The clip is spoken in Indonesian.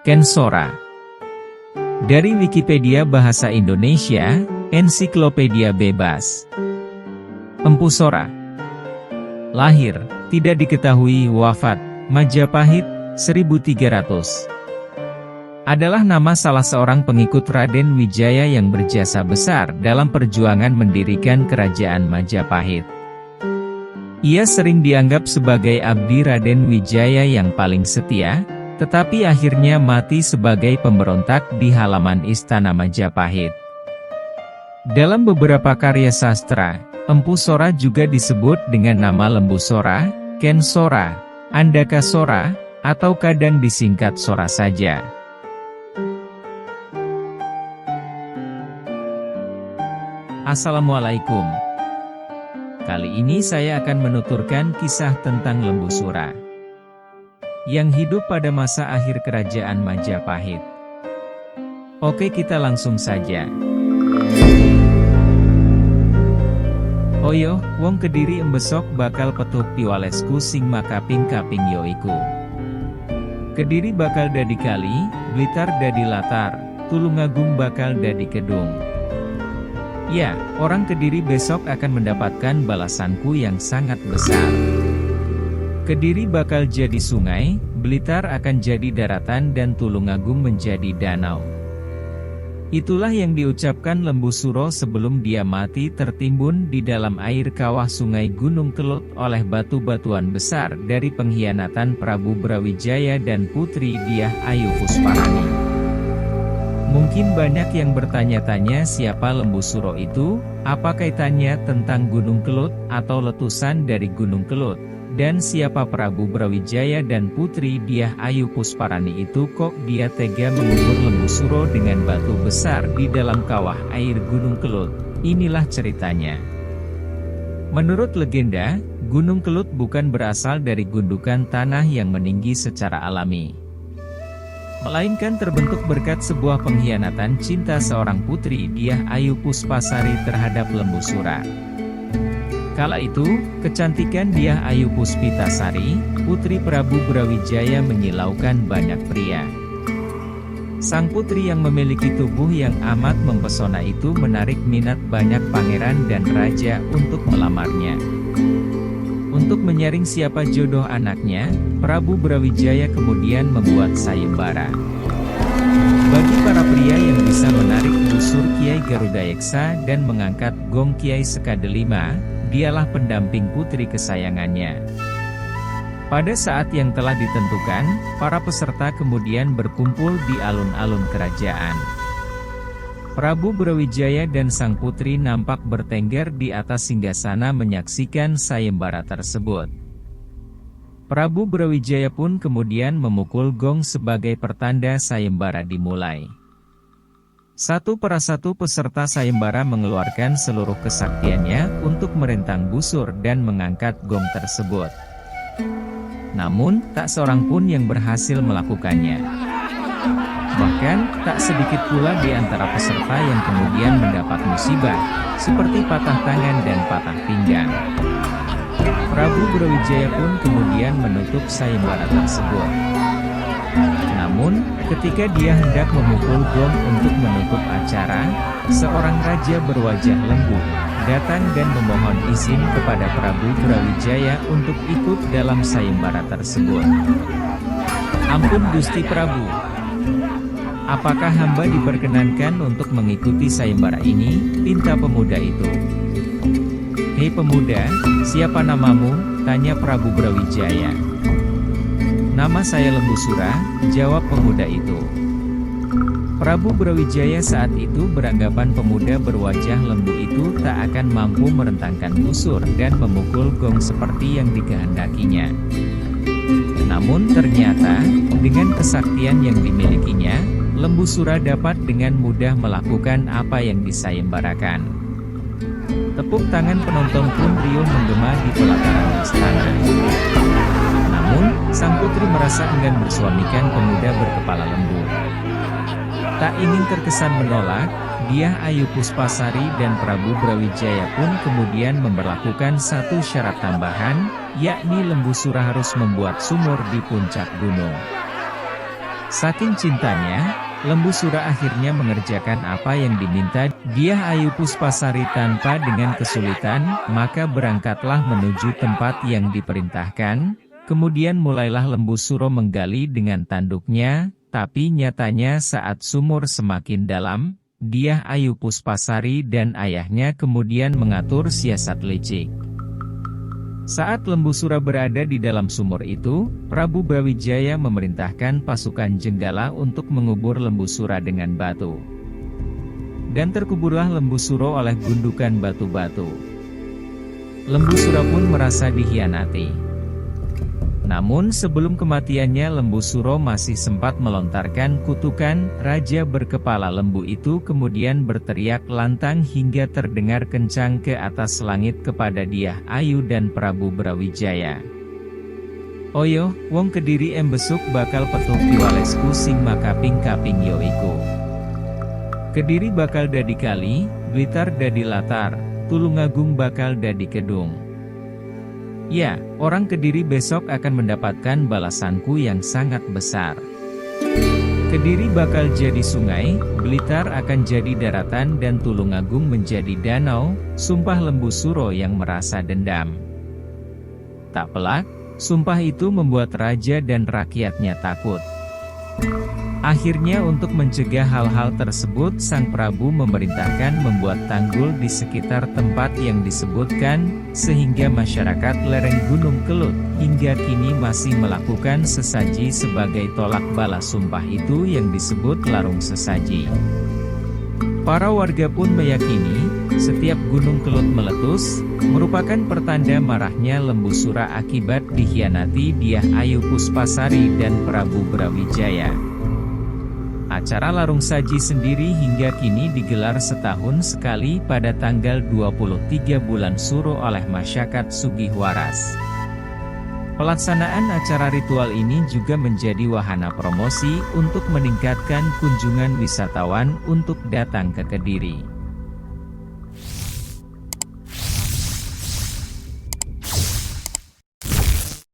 Ken Sora. Dari Wikipedia Bahasa Indonesia, Ensiklopedia Bebas. Empu Sora. Lahir, tidak diketahui. Wafat, Majapahit, 1300. Adalah nama salah seorang pengikut Raden Wijaya yang berjasa besar dalam perjuangan mendirikan kerajaan Majapahit. Ia sering dianggap sebagai abdi Raden Wijaya yang paling setia, tetapi akhirnya mati sebagai pemberontak di halaman Istana Majapahit. Dalam beberapa karya sastra, Empu Sora juga disebut dengan nama Lembu Sora, Ken Sora, Andaka Sora, atau kadang disingkat Sora saja. Assalamualaikum. Kali ini saya akan menuturkan kisah tentang Lembu Sora yang hidup pada masa akhir kerajaan Majapahit. Oke, kita langsung saja. Oyo, wong Kediri embesok bakal petuk piwalesku sing makaping kaping yoiku. Kediri bakal dadi kali, Blitar dadi latar, Tulungagung bakal dadi kedung. Ya, orang Kediri besok akan mendapatkan balasanku yang sangat besar. Kediri bakal jadi sungai, Blitar akan jadi daratan dan Tulungagung menjadi danau. Itulah yang diucapkan Lembu Suro sebelum dia mati tertimbun di dalam air kawah sungai Gunung Kelut oleh batu-batuan besar dari pengkhianatan Prabu Brawijaya dan Putri Dyah Ayu Pusparani. Mungkin banyak yang bertanya-tanya siapa Lembu Suro itu, apa kaitannya tentang Gunung Kelut atau letusan dari Gunung Kelut, dan siapa Prabu Brawijaya dan Putri Dyah Ayu Pusparani itu, kok dia tega mengubur Lembu Suro dengan batu besar di dalam kawah air Gunung Kelut. Inilah ceritanya. Menurut legenda, Gunung Kelut bukan berasal dari gundukan tanah yang meninggi secara alami, melainkan terbentuk berkat sebuah pengkhianatan cinta seorang Putri Dyah Ayu Puspasari terhadap Lembu Sora. Kala itu, kecantikan Dyah Ayu Puspitasari, putri Prabu Brawijaya menyilaukan banyak pria. Sang putri yang memiliki tubuh yang amat mempesona itu menarik minat banyak pangeran dan raja untuk melamarnya. Untuk menyaring siapa jodoh anaknya, Prabu Brawijaya kemudian membuat sayembara. Bagi para pria yang bisa menarik busur Kiai Garudayeksa dan mengangkat gong Kiai Sekadelima, dialah pendamping putri kesayangannya. Pada saat yang telah ditentukan, para peserta kemudian berkumpul di alun-alun kerajaan. Prabu Brawijaya dan sang putri nampak bertengger di atas singgasana menyaksikan sayembara tersebut. Prabu Brawijaya pun kemudian memukul gong sebagai pertanda sayembara dimulai. Satu persatu peserta sayembara mengeluarkan seluruh kesaktiannya untuk merentang busur dan mengangkat gong tersebut. Namun, tak seorang pun yang berhasil melakukannya. Bahkan, tak sedikit pula di antara peserta yang kemudian mendapat musibah, seperti patah tangan dan patah pinggang. Prabu Brawijaya pun kemudian menutup sayembara tersebut. Namun, ketika dia hendak memukul gong untuk menutup acara, seorang raja berwajah lembut datang dan memohon izin kepada Prabu Brawijaya untuk ikut dalam sayembara tersebut. Ampun Gusti Prabu, apakah hamba diperkenankan untuk mengikuti sayembara ini? Pinta pemuda itu. Hei pemuda, siapa namamu? Tanya Prabu Brawijaya. Nama saya Lembu Sora, jawab pemuda itu. Prabu Brawijaya saat itu beranggapan pemuda berwajah lembu itu tak akan mampu merentangkan busur dan memukul gong seperti yang dikehendakinya. Namun ternyata, dengan kesaktian yang dimilikinya, Lembu Sora dapat dengan mudah melakukan apa yang disayembarakan. Tepuk tangan penonton pun riuh menggema di pelataran istana. Namun, sang putri merasa enggan bersuamikan pemuda berkepala lembu. Tak ingin terkesan menolak, Dyah Ayu Puspasari dan Prabu Brawijaya pun kemudian memberlakukan satu syarat tambahan, yakni Lembu Sora harus membuat sumur di puncak gunung. Saking cintanya, Lembu Sura akhirnya mengerjakan apa yang diminta Dyah Ayu Puspasari tanpa dengan kesulitan, maka berangkatlah menuju tempat yang diperintahkan. Kemudian mulailah Lembu Sura menggali dengan tanduknya, tapi nyatanya saat sumur semakin dalam, Dyah Ayu Puspasari dan ayahnya kemudian mengatur siasat licik. Saat Lembu Sura berada di dalam sumur itu, Prabu Brawijaya memerintahkan pasukan Jenggala untuk mengubur Lembu Sura dengan batu. Dan terkuburlah Lembu Sura oleh gundukan batu-batu. Lembu Sura pun merasa dikhianati. Namun sebelum kematiannya Lembu Sura masih sempat melontarkan kutukan. Raja berkepala lembu itu kemudian berteriak lantang hingga terdengar kencang ke atas langit kepada Dyah Ayu dan Prabu Brawijaya. Oyo, wong Kediri embesuk bakal petuk piwalesku sing makaping-kaping yo iku. Kediri bakal dadi kali, Blitar dadi latar, Tulungagung bakal dadi kedung. Ya, orang Kediri besok akan mendapatkan balasanku yang sangat besar. Kediri bakal jadi sungai, Blitar akan jadi daratan dan Tulungagung menjadi danau, sumpah Lembu Sura yang merasa dendam. Tak pelak, sumpah itu membuat raja dan rakyatnya takut. Akhirnya untuk mencegah hal-hal tersebut Sang Prabu memerintahkan membuat tanggul di sekitar tempat yang disebutkan, sehingga masyarakat lereng Gunung Kelut hingga kini masih melakukan sesaji sebagai tolak balas sumpah itu yang disebut larung sesaji. Para warga pun meyakini, setiap Gunung Kelut meletus, merupakan pertanda marahnya Lembu Sura akibat dikhianati Dyah Ayu Puspasari dan Prabu Brawijaya. Acara larung saji sendiri hingga kini digelar setahun sekali pada tanggal 23 bulan Suro oleh masyarakat Sugihwaras. Pelaksanaan acara ritual ini juga menjadi wahana promosi untuk meningkatkan kunjungan wisatawan untuk datang ke Kediri.